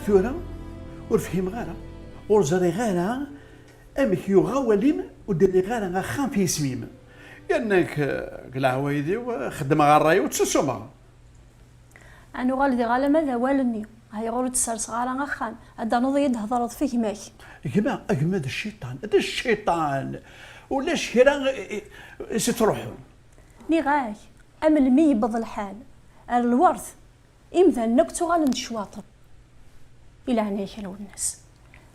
ثورة ور فهيم غارة ور زري غارة أمك يغاولين وديري غارة خام في سميم يانك العوايدي وخدم غا الراي وتسسوما أنا غالدي غالا ماذا والني هاي غورو تسرس غالا خان هذا نوضي يدهضر فيه ماك يجمع أجمد الشيطان هذا الشيطان ولاش هنا ستروحون ني غاي أم المي يبض الحال الورث إمتى نكتو غالا نشواطر إلى أن يشلو الناس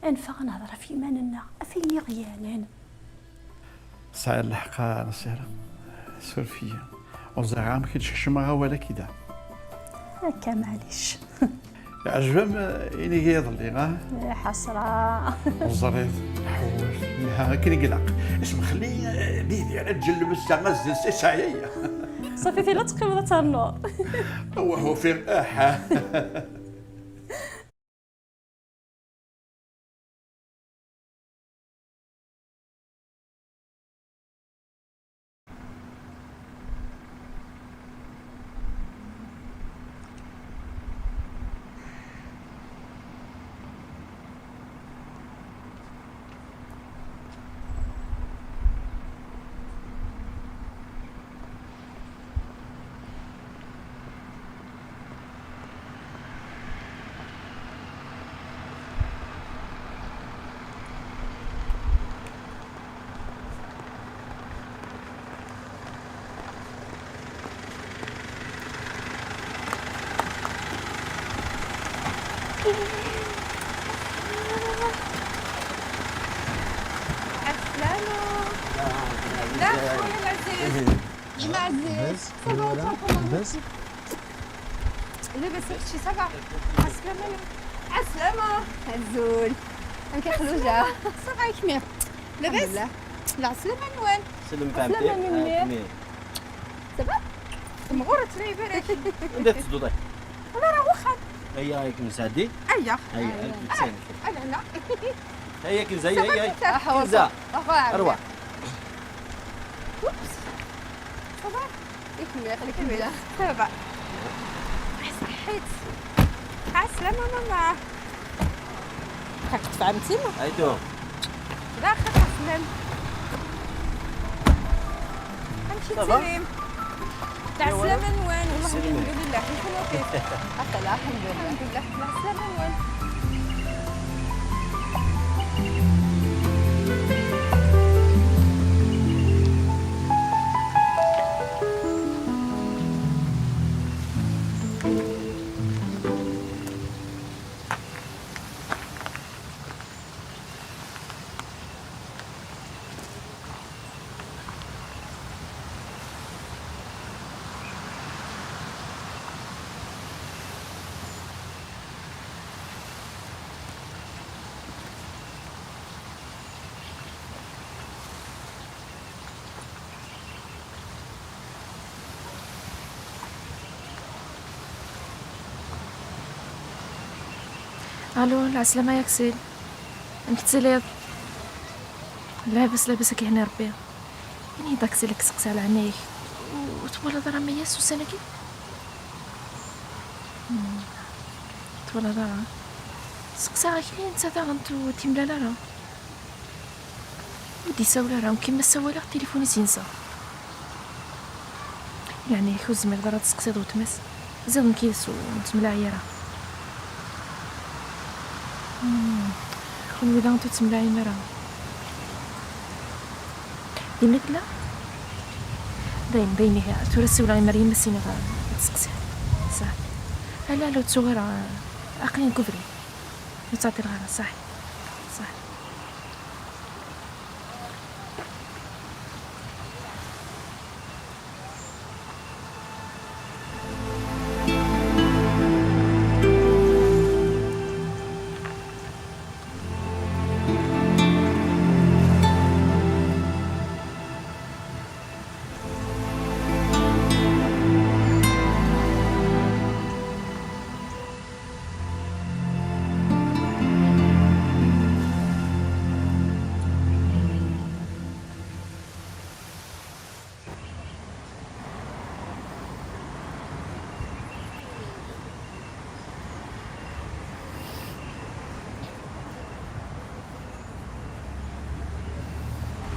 أنفع نهضر في ماننا أفيني غيانان صاير الحقا نسيرة سولفية وزعام كي تشمها ولا كدا هكا معليش عجبهم إني يضلي غا يا حسرة وزريت حول لها كني قلق اسم خلي بيدي على تجلب السغز سايا صافي في لا تقيم النور هو في احا بس لاباس اختي صافا عسلامة عسلامة هزول انت خلوجة صافا يكمل لاباس لا عسلامة نوال سلم عسلامة صافا مغورة تري بارك بدات تصدوضي انا راه واخا هيا هيك مسادي هيا هيا انا لا هيا كنزا هيا كنزا اروح صافا يكمل خليك كمل صافا صحيت عسلامة ماما هاك تفهمتي ما ايتو لا خاك عسلام امشي تسلم العسلامة نوان والله الحمد لله شنو كيف حتى لا الحمد لله العسلامة نوان الو العسلامة يا كسيل انك تسليب لاباس لاباس كيهني ربي يعني داكسي اللي كسقسي على عينيك وتوالا دارا مياس وسنكي توالا دارا سقسا غاكي انت دا غنتو تيملا راه ودي ساولا راه كيما ساولا تليفوني سينسا يعني خوز مقدرة تسقسيض وتمس زيد نكيس ونتملا عيارة خون ويدا انتو تملاعي مرا دينك لا باين هي تورسي ولا مريم مسيني غا تسقسي صح لا لو تصغر اقلين كفري وتعطي الغرا صح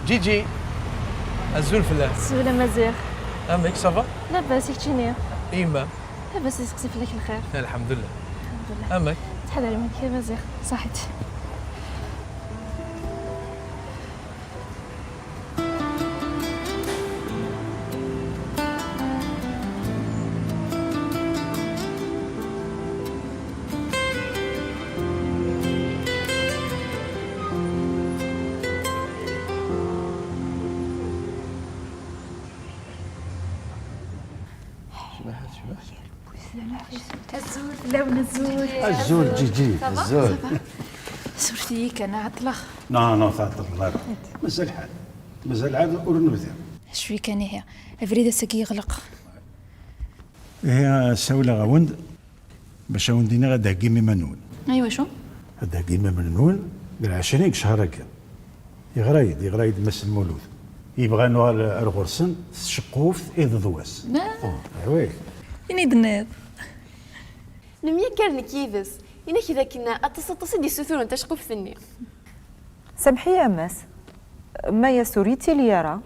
جيجي الزول فلاح سولا مزيغ امك صافا لاباس يكتشيني ايما لاباس يسقسي فيك الخير الحمد لله الحمد لله امك تحضري منك يا مزيغ صحتي الزول جيجي الزول سورتيك انا عطلة نو تعطل الله مازال عاد ورنبدا شوي كان هي افريدا ساكي يغلق هي ساوله غاوند باش وندينا غادا كيمي منون ايوا شو غادا كيمي منون قال 20 شهر هكا يغرايد مس المولود يبغى نوال الغرسن الشقوف إذ ذواس وي إني دنيض نميا كارن كيفز إنا كذا كنا أتصل دي سثور أنت شقوف ثني سامحي يا ماس ما يسوريتي لي يرى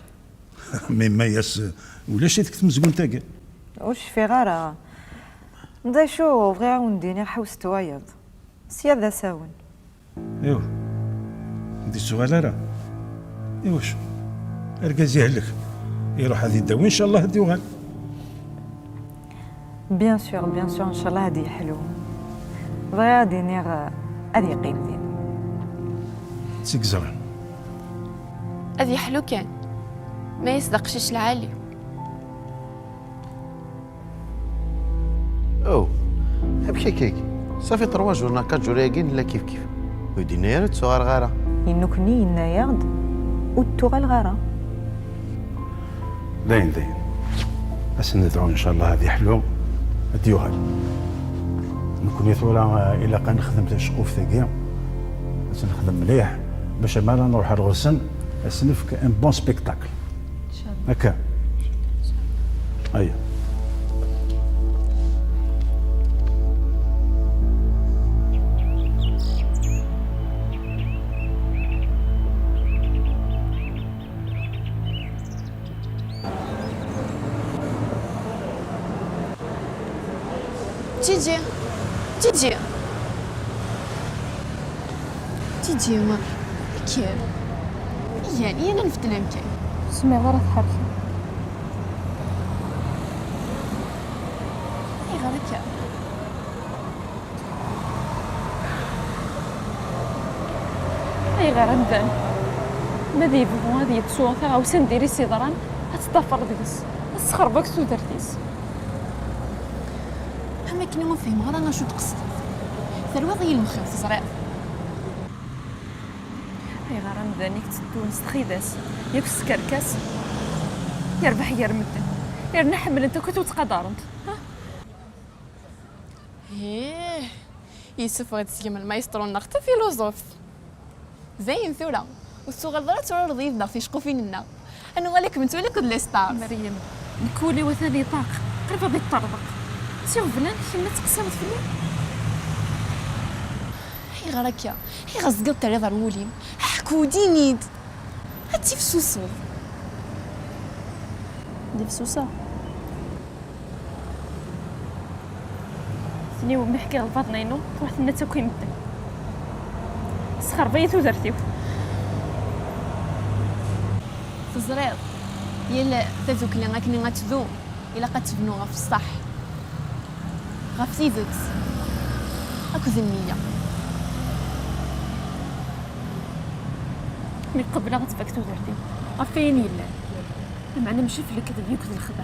ما يس ولا شي تكتم زقون تاكا وش في غارة نضي شوف غير عاونديني حوست وايض سيادة ساون ايوا دي السؤال راه ايوا شو اركزيه لك يروح هذه الدواء ان شاء الله هدي وغال بيان سور ان شاء الله هادي حلو بغا ديني هادي قيم دين سيك زرع هذه حلو كان ما يصدقش العالي او بحكي كيك صافي 3 جور 4 جور ياكين لا كيف ودينير صغار غاره ينوكني يناياض والتوغال غارة داين بس ندعو ان شاء الله هذه حلو هدي وغال نكون يثورا الى قا نخدم تشقوف ثقيل باش نخدم مليح باش ما نروح الغسن اسنفك ان بون سبيكتاكل ان شاء الله هكا ايوه تيجي ما كيف يعني أنا نفتن يمكن سمي غير تحركي إيه غير كيف اي غير نبان ماذا يبغوا هذه تصوت او سنديري سيدران هتطفر ديس السخربك سودرتيس أما كنا ما فهم غير أنا شو تقصد ثروة ضي المخيط زرع اي غير نبانيك تدون ستخيداس ياك السكركاس يربح يرمدن يرنا حمل انت كنت تقدرنت إيه يوسف غادي تسيم المايسترو نختي فيلوزوف زين ثورة والصغر ضرات صور رضيف نختي شقو فين لنا أنا غالك من تولي كد لي ستار مريم نكولي وثاني طاق قريب غادي يطربق سيغ فلان كيما تقسمت فيا. هي غراكيا هي غزقلت على ضر وليم حكو دينيد هاتي في سوسو دي فسوسه ثني ومحكي غلطات ناينو رحت لنا تاكل يمدن سخربيت ودرتيو تزريض يلا تذوك اللي غاكني غتذوم الا قتبنوها في الصح غفتيزت اكو ذنيه من قبل غتفكت ودرتيو عارفين يلا المعنى ماشي في الكذب يكذب الخدع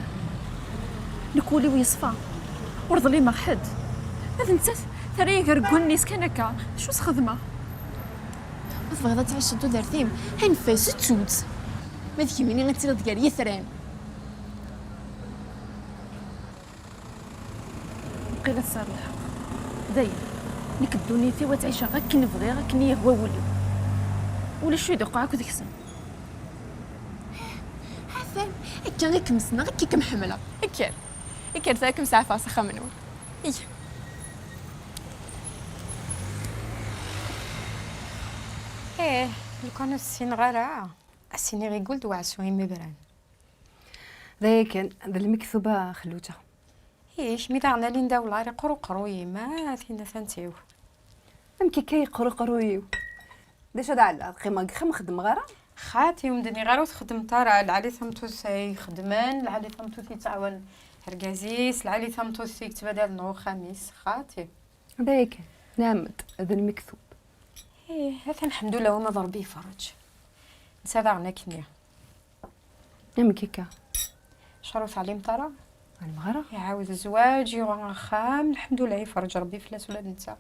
نكولي ويصفى ورضلي ما حد هذا انت ثري كركون نيس كان هكا شو خدمه تبغي تعيش دو درتيم هنفاس تسوت ما ذيك مني غتسير دكار يثران قيل صار الحق داير ليك الدنيا وتعيش غير كي نبغي غير كي هو ولي ولا شو يدق عاك ديك السن حسن هكا غير كمسنا غير كي كمحمله هكا تاكم ساعه فاسخه منو ايه لو كانوا السين غالا السين غيقول دوعسوين مبران ذاك ذا المكتوبه خلوته ايش مي دعنا لين داولا ري قروي ما فينا ثانتيو امكي كي قرويو ديش هذا على قيمه خدم غيره خاتي ومدني غير تخدم ترى العلي ثمتوسي خدمان العلي ثمتوسي تعاون هرقازيس العلي ثمتوسي تبادل نو خميس خاتي ذاك نامد هذا المكتوب ايه هذا الحمد لله وما ضربي فرج نسى عنا كنيا امكي كا شروط عليم ترى المغرب يعاود الزواج يوغا خام الحمد لله يفرج ربي فلاس ولا ننسى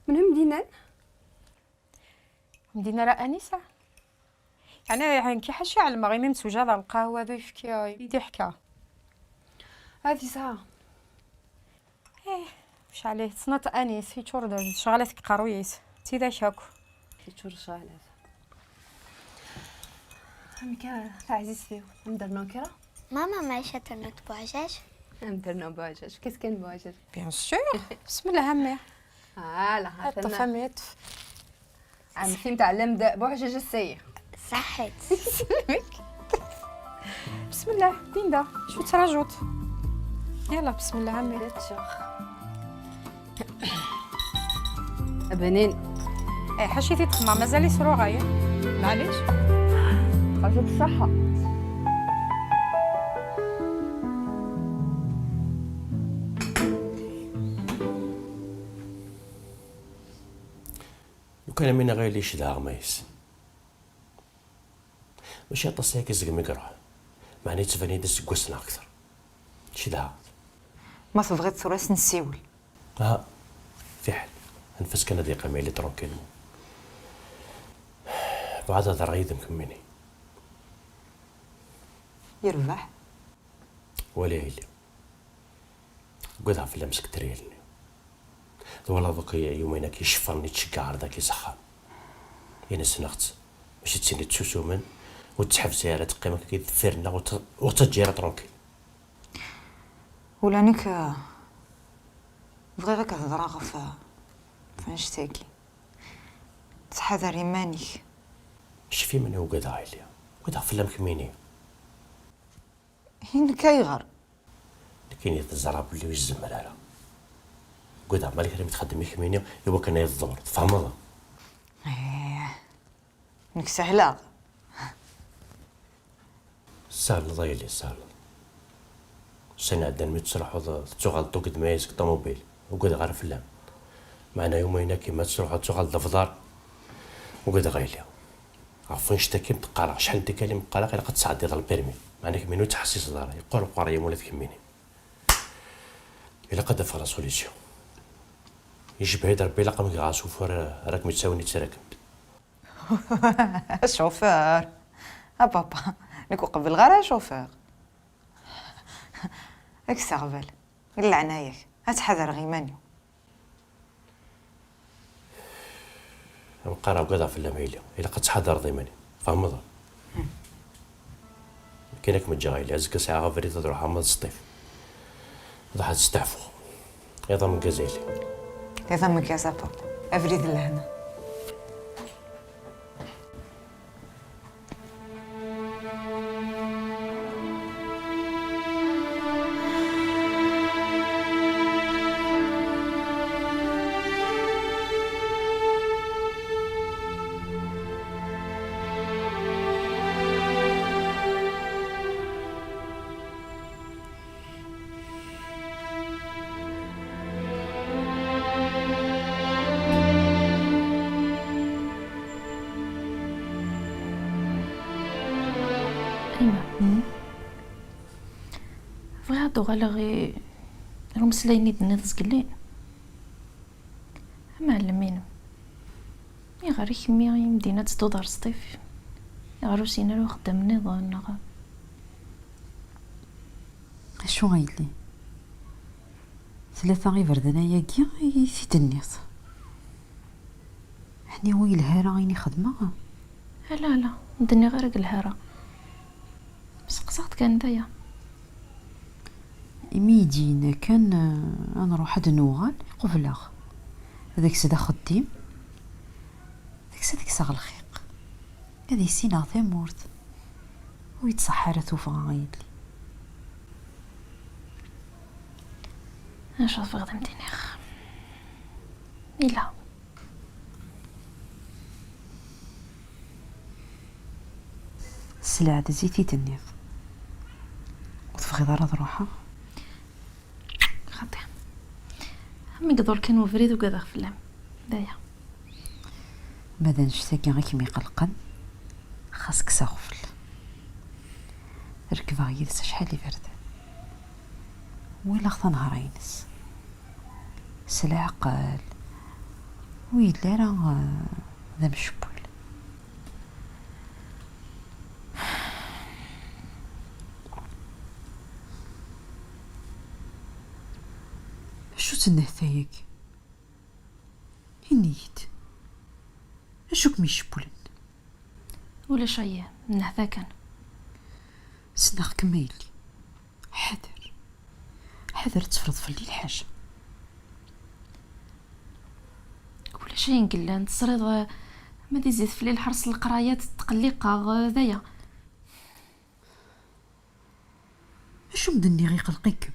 منهم دينان مدينة راه انسه يعني كي حشي على المغيم مسوجه على القهوه ذو يفكي يدي حكا هذه ساعه ايه واش عليه تصنت انيس في شورد شغلتك قرويس تي ذا شاكو في شور شغلات امكا عزيز فيو ندرنا كرا ماما ما شتنا بواجاج ندرنا بواجاج كيس كان بواجاج بيان سور بسم الله همي لا حتى فهمت عم فين تعلم دا بواجاج السيء صحت بسم الله ديندا شو تراجوت يلا بسم الله همي بنين ايه حشيتي تخمع مازال يسرو غايه معليش خرجت الصحه وكان من غير ليش ذا غميس ماشي تصيك زق مقرا معني تفاني دس قوسنا اكثر شي ذا ما تبغي تصرس نسيول في حل نفس كان ذي قمي لي ترونكيل بعد هذا رغيد مكمني يربح وليلي قدها في لمسك تريلني والله بقي يومين كي شفرني تشقع ذاك يسخن يعني سنغت ماشي تسيني تسوسو من وتسحب سيارة قيمة كي تفرنا وتجيرا ترونكيل ولانك بغي غير كتهضر غف فنشتاكي تحذر يمانيك ماشي في من هو قدها عليا قدها في لمك ميني هين كيغر لكن يتزرع باللي ويزم لا قدها مالك اللي متخدم يخميني يبقى كان يتضور تفهم هذا ايه انك سهله سهل ضايلي سهل سنة عندنا متسرح تشغل توقد مايزك طوموبيل وقد غير فلان معنا يومين كيما تسرح تشغل دفدار وقد غايلة عفوا نشتكي متقارع شحال انت كلمة مقارع إلا قد تصعد يضل البيرمي معناك منو تحسيس دار يقول قرية مولات كميني إلا قد فلا سوليسيون يشبه يدرب بلا قمك غاسوفر راك متساوني تراكب شوفير بابا نكو قبل غير شوفير اكسغبل قل عنايك اتحذر غيماني مقارع وقضع في اللميلة إلا قد تحضر ضيماني فهم هذا كاينك متجايل عزك ساعة غفري تروح عمد السطيف ضحت تستعفو يضا من كازيلي هذا من كازا بابا افريد لهنا. أيما فغادو غالغي رمسلايني دنيا تزقلين معلمين يغاري كمي مدينة تدو دار سطيف يغارو سينا لو خدام نظام شو غايلي ثلاثة غي بردنا ياكي في تنيط حني وي الهارة غيني خدمة. لا الدنيا غير الهارة بس قصات كان دايا ميدينا كان انا نروح هاد النوغال قبلاغ هذاك سدا خديم ديك ساغ الخيق هذه سينا ثمورت ويتصحر توفى غايلي نشوف غدا مدينيخ إلا السلعة زيتي تنيف وتفغي دار روحها خاطئ أمي قدر كان وفريد وقدر فلام دايا ماذا نشتاكي غير كيما يقلقن خاصك ساغفل ركبها غير شحال برد ويلا خطا نهار ينس سلع عقال ويلا راه ذا مشبول شو تنهتايك هنيت اشوك ميشبولن ولا شيء من هذا كان سناخ كميلي حذر تفرض في الليل حاجة ولا شيء نقلان تصريض ما دي زيد في الليل حرص القرايات التقليقة ذايا شو مدني غي قلقيك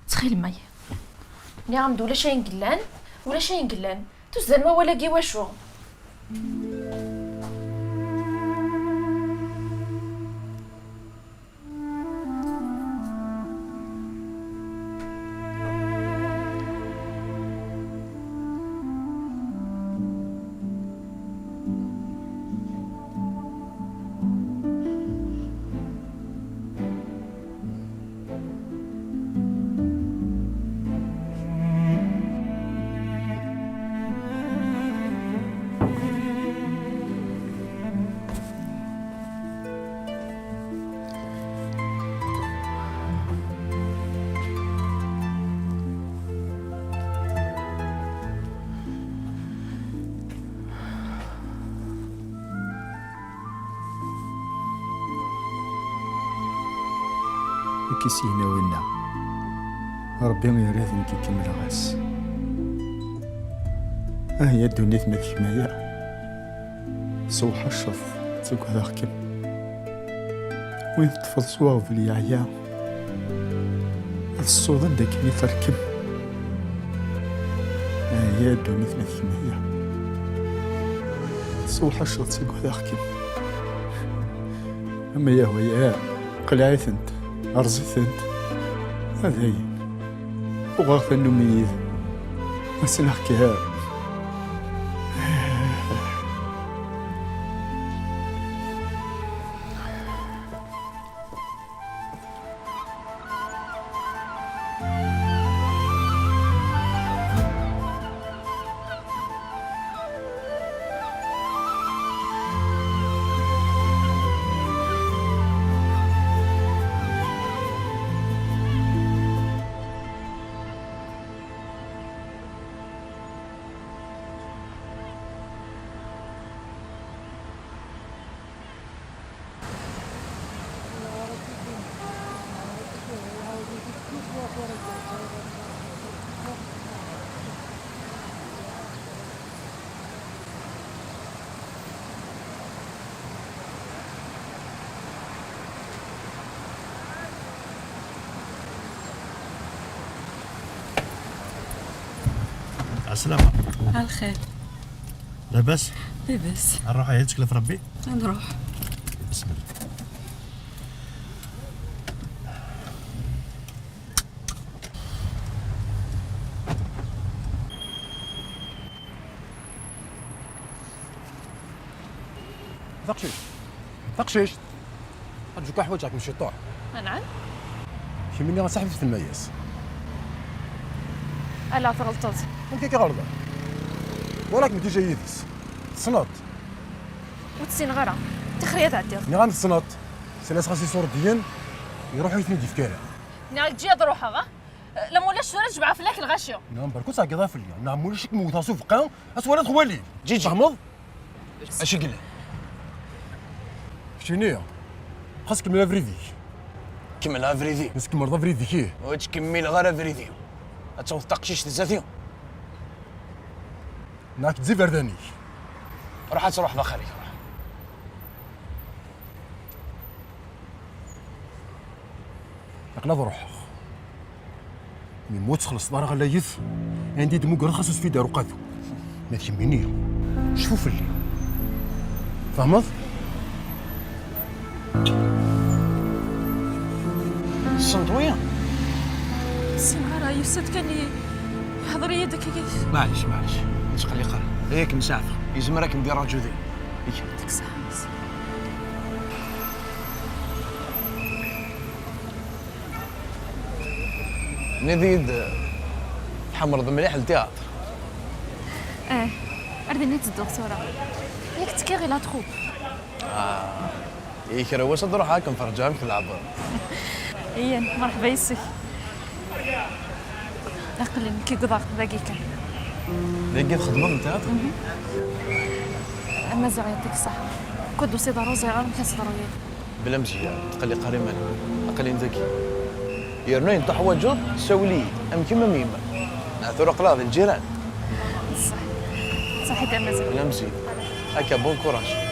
تخيل ماي ني غامد ولا شيء نقلان تزال ما ولا كي واشو كيسينا وينا ربي يريد نكي كمل غاس هي الدنيا ما تكمايا صوح الشف تسوق هذا كم وين تفض صواغ في اليعيا الصودا داك مي تركب هي الدنيا ما تكمايا صوح الشف تسوق هذا كم اما يا هو يا قلعت انت أرزت أنت هذا وغاث النميذ مسلخ كهاب السلامة. على الخير. لاباس؟ لاباس. نروح يتكلف في ربي؟ نروح. بسم الله. ثقشيش أرجوك حوايجك مشي طوح. نعم. شي مني غنسحب في المياس. ألا تغلطت. كي غلطة وراك متي جايديس تصنط وتسين غيرها تخريات عدير. ملي غنتصنط سلاس خاص يصور ديان يروحوا يتنادي في كاله. نعم تجي روحها غا لا مولاش ولا جبعه في الاكل غاشيو. نعم بركو ساكي ضاف لي نعم مولاش كموت صوف قام اسوالات خوالي جي تحمض اش قال شنو خاصك من افريدي كمل افريدي مسك مرضى افريدي كيه وتكمل غير افريدي اتوثق تقشيش تزاتيو ناك تزي فرداني روح تروح بخاري لا روح من موت خلص دار غلا يث عندي دمو قرا خاصو في دارو قادو ما تهمني شوف اللي فهمت الصندويه سين غيرها يوسف كان يحضر يدك كيف. معليش نتقلي قرا هيك مسافر يزم راك ندير راجو ذي ديك الساعه نزيد تحمرض مليح للتياتر. اردني الدكتوره ياك تكيغي لا تخوب. ياك رواس تروح هاكم فرجان في العبر. ايه مرحبا يسك. اقل كي قضاق باقي كان. لقيت خدمه من التياتر. اما زعما يعطيك الصحه كدو سي دارو صغيره كنصدروا ليه. بلا مزيان تقلي قاري مال اقلين ذكي يرنين انت حواجر سولي ام كيما ميما نعثر قلاض الجيران صحيح يا مزيان بلا مزيان هكا بون كوراج.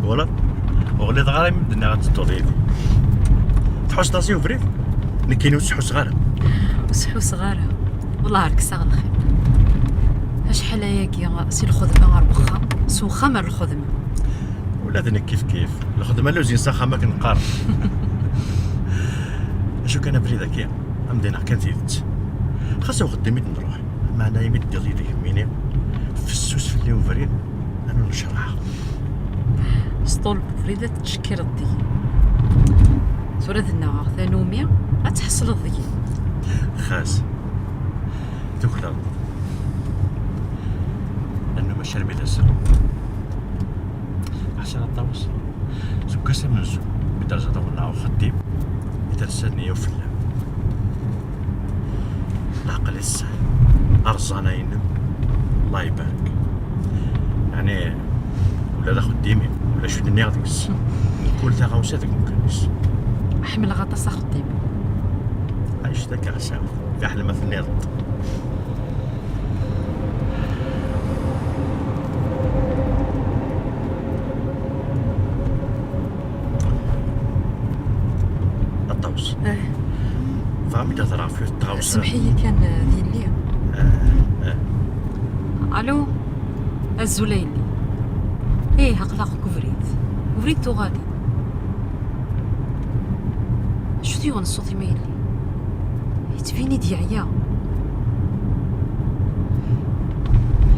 ولا وغليظ غير مدنا غتطوطيدي تحوس طاسي وفريد نكينو تحوس صغيره صغيره والله راك ساغ الخير شحال هياكي سي الخدمه غير وخا سوخا من الخدمه ولادنا كيف الخدمه لوزين ساخا ما كنقارن اشو كان فريده كيا عمدنا كان زيدت خاصو خدمت نروح معنا يمد ديالي يهمني في السوس في اللي وفريد انا نشرح سطول فريدة تشكر الضي سورة النوار ثانومية أتحصل الضي خاص تكلا أنه ماشي ربي الأسر أحسن الطاوس زو كاسر من زو بدرجة دولنا وخديم يترسلني وفلا العقل السهل أرزانا ينم الله يبارك يعني ولا لا خديمي ولا شو الدنيا غاديس كل تا غاوساتك مكانيس حمل غطاس خديمي عايش داك عساو كاع حلمه في النيرط الطوس فهمي تهضر في الطاوس سمحيلي كان ذي الليل الو الزليلي ايه اقلقك وفريد تغالي شو ديون الصوت يميلي يتفيني ديعيا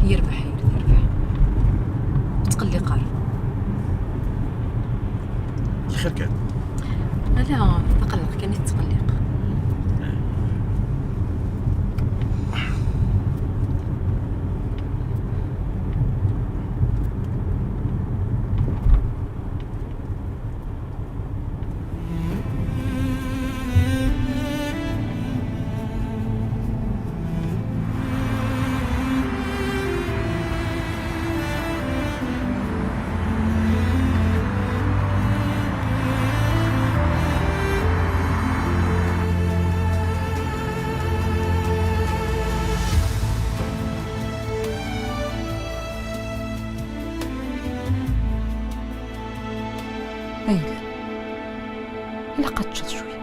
يربح تقلي قار خير كان لا تقلق كان يتقلق قد تشط شويه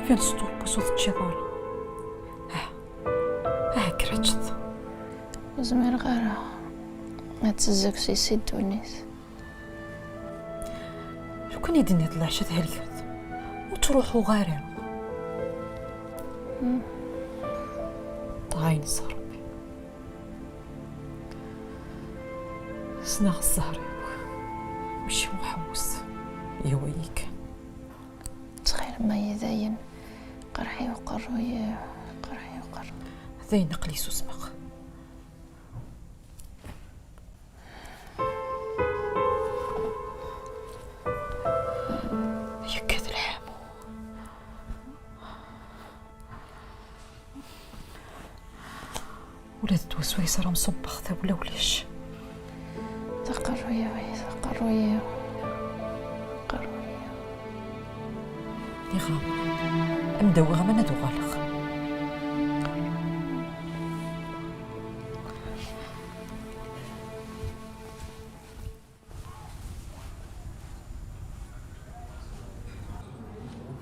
فين سطور بصوت الشيطان كرا تشط زمير غير ما تزك سيسي الدونيس. لو كان يدني طلع شد هالكرت وتروحوا غارين طاين صربي سناغ الزهري مشي محوس يويك تخيل ما يذين قرحي وقروي قرحي وقروي ذين نقلي سوسمق يكاد الحامو ولاد وسويس راه مصبخ ذا ولا وليش تقروي تقروي نغام مدوغه ما ندو غالق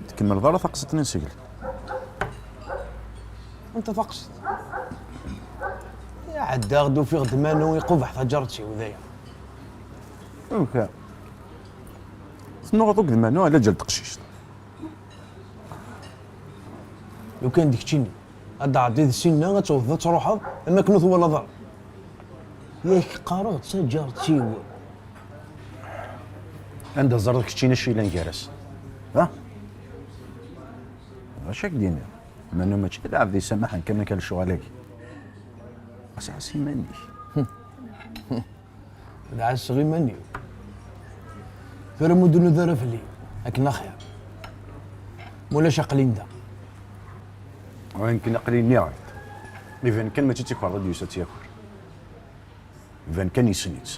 تكمل ضرة ثقستني نسجل. انت ثقست يا عدا غدو في غدمانو يقبح حجرتي وذايا اوكي نوض غدمانو على جلد قشيش. لو كان ديك تشيني هدا عدي السنه غتوض تروحها اما كنوث ولا ضر ياك قارغ تجارتي عندها زرك تشينا شي لا نجرس ها واش دينا منو ماشي لعب ذي سماحه كان كان شغالك اساسي ماني العس غي ماني فرمو دونو ذرف لي لكن اخير مولا شقلين دا وين كنا قليل نيرت إذا كان ما تيتيك على راديو ساتياكل إذا كان يسنيت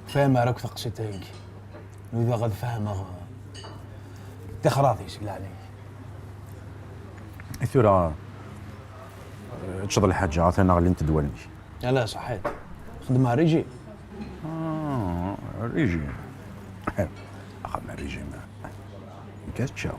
فاهم راك ثقسيت هيك وإذا غاد فاهم تخراضي سقل عليك إثورا تشضل الحاجة أنا غالي نتدولني لا صحيت خدمها ريجي ريجي أخذنا ريجي ما كاتشاو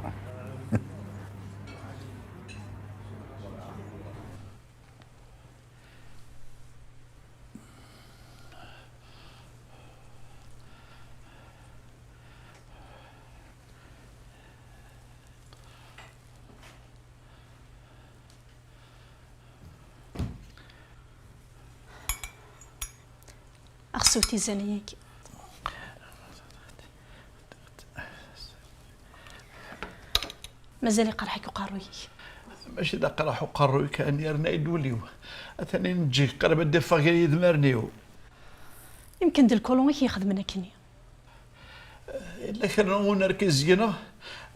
أخصوتي زنيك مازال يقرحك وقارويك ماشي دا قرح وقاروي كان يرنا يدوليو اثني نجي قرب الدفا غير يدمرنيو يمكن ديال الكولون يخدمنا كني الا كان نركز هنا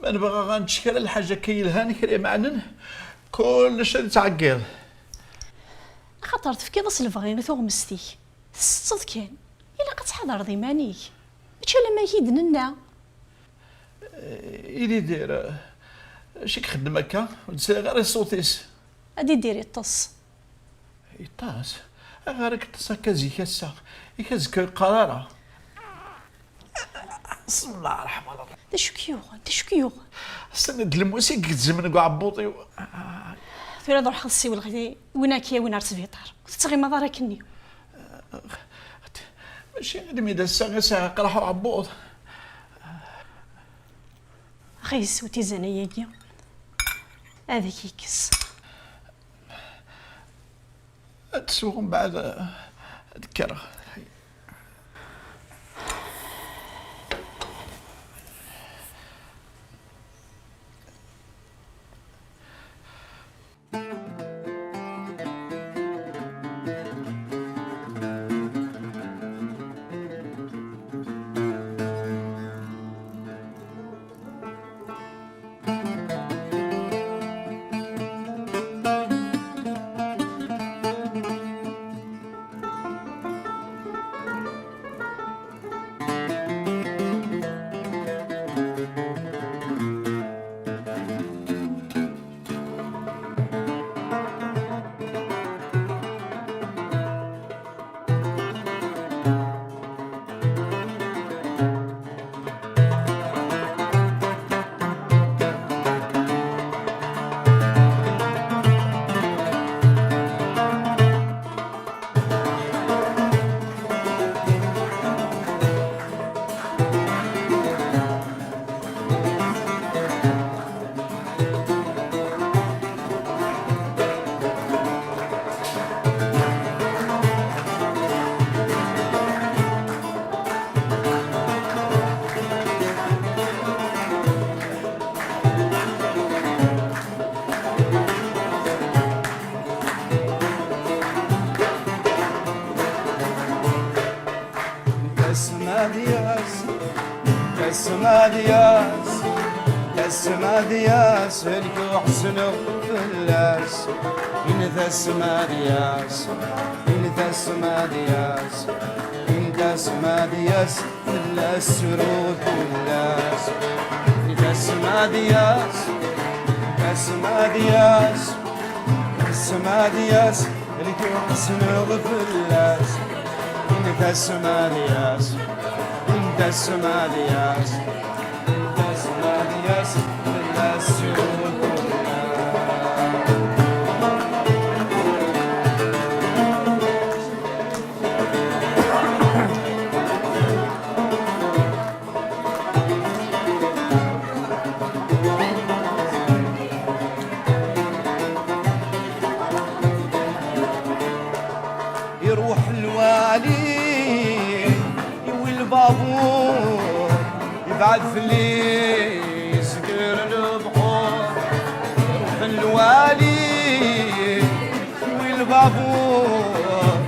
ما نبغى غنشكل الحاجه كيلهاني كري معنن كلش تعقل خاطر تفكير الفغين ثوغ مستيك الصد كان الا قتحضر ضيمانيك ماشي لما يدننا إلي داير شي كخدم هكا وتسالي غير الصوتيس غادي ديري الطص يطاس غير كتصا كازيك الساق يكازك قراره بسم الله الرحمن الرحيم داش كيوغ سند الموسيقى كتزمن كاع عبوطي فين نروح خلصي والغدي وينك يا وين السبيطار تتغي ما ضركني ماشي غير ميدا الساعه ساعه قرحوا عبوط اخي سوتي زناياكي هذاك يكس تسوق من بعد الكره دياس السما دياس الكو حسن فلاس انت السما دياس انت السما دياس انت السما دياس فلاس سرود فلاس انت السما دياس السما دياس السما دياس الكو حسن فلاس انت السما دياس انت السما دياس انت السما دياس فلاس سرود يروح الوالي والبابور يبعد في الليل يسكر البحور يروح الوالي والبابور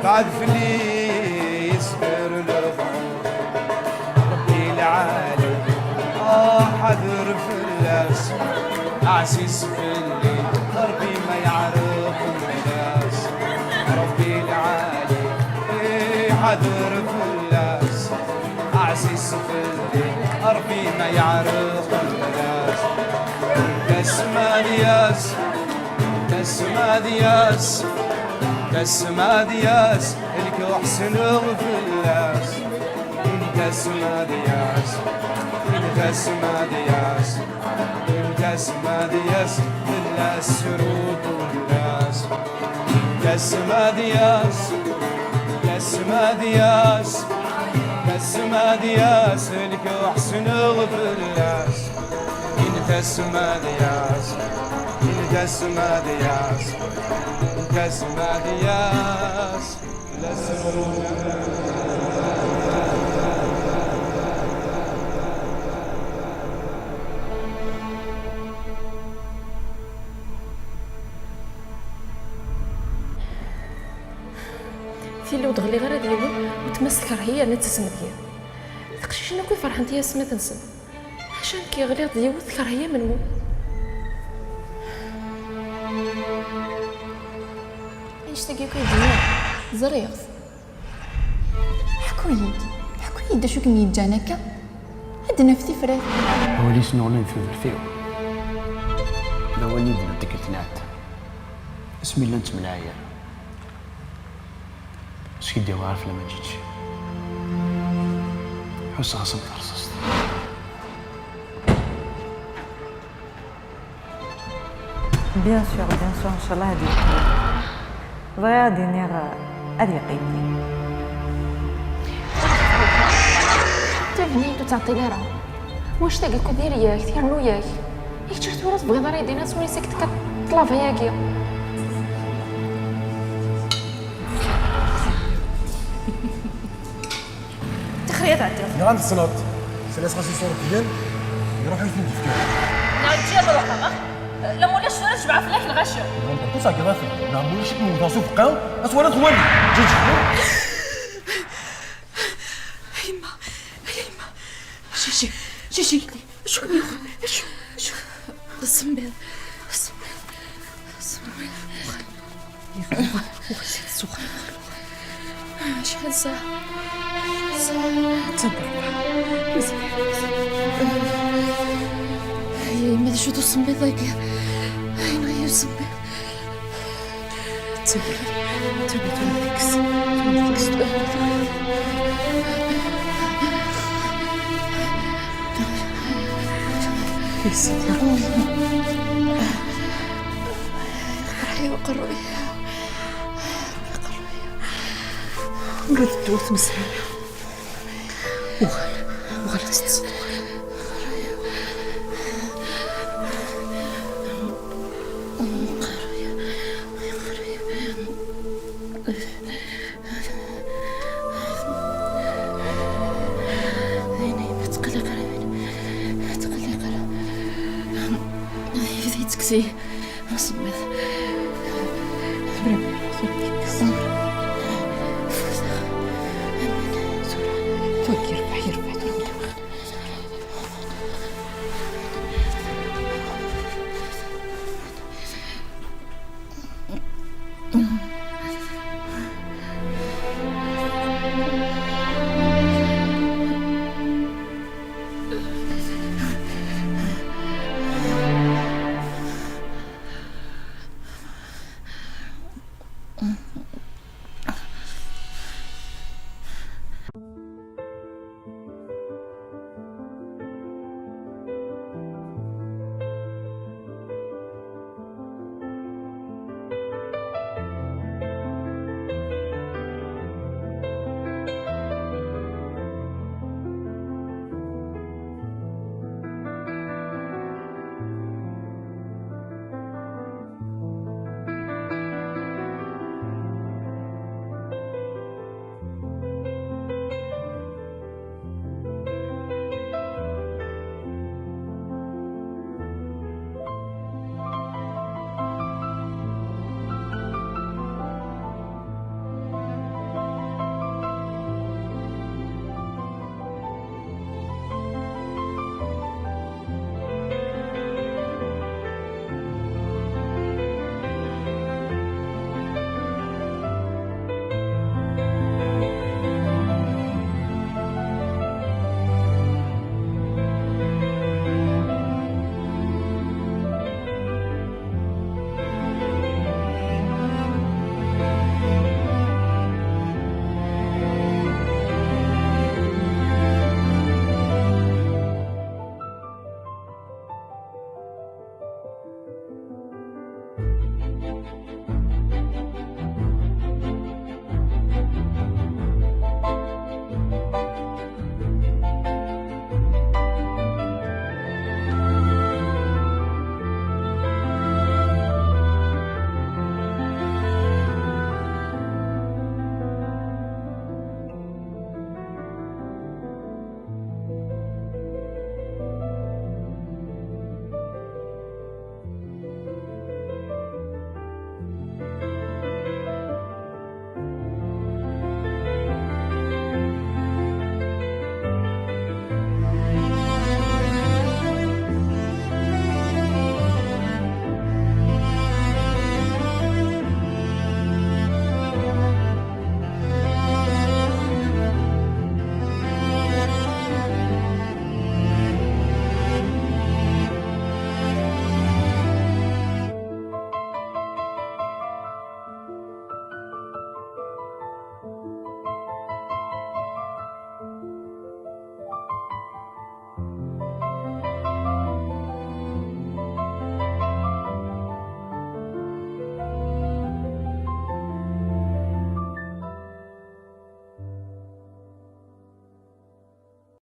يبعد في الليل يسكر البحور ربي العالي حذر فلاس عسيس في الليل ربي ما يعرف الناس ربي العالي حذر فلاس عسيس في الليل ربي ما يعرف الناس السما دياس السما دياس السما دياس الكو حسن فلاس انت السما دياس انت السما دياس انت السما دياس فلاس سرود فلاس السما دياس السما دياس السما دياس الكو حسن فلاس انت السما دياس انت السما دياس انت السما دياس فلاس في اللي تغلي غير ديالو وتمسك هي اللي تسمديا داكشي شنو كي فرحان تيا سنه تنسب عشان كيغلي ديالو تكره هي منو ايش تاكي كيدير زريغ حكويد دا شو كني جانكا عندنا في فرات هو لي شنو في الفيو دا هو اللي ديك الكنات اسمي اللي انت منايا اش كيديروا عارف لما جيتش حس غصب رصصت بيان سور ان شاء الله هادي غادي نير هادي قيمتي تفني تعطي لها واش تاقي كدير ياك تيرنو ياك شفت ورا تبغي دار يدينا سوري سكت كطلافه ياكي تخريط عندي يا عند الصلاة سلاس خاص يصور كيان يروح يفين تفكير نعطي هذا الرقم لا مولاش ولا تجمع فلاك الغش انت بصح كذا نعم مولاش من داسو فقاو اسوالة خوالي جيت هيما شي شو السمبل شحال ساعة تصبر هي ما شو تصمبل ضايق هاي نغير السمبل تصبر تولدكس يا سيدي قرحي وقروي قلت توت مسحي وغلست تكسي مصمت بريم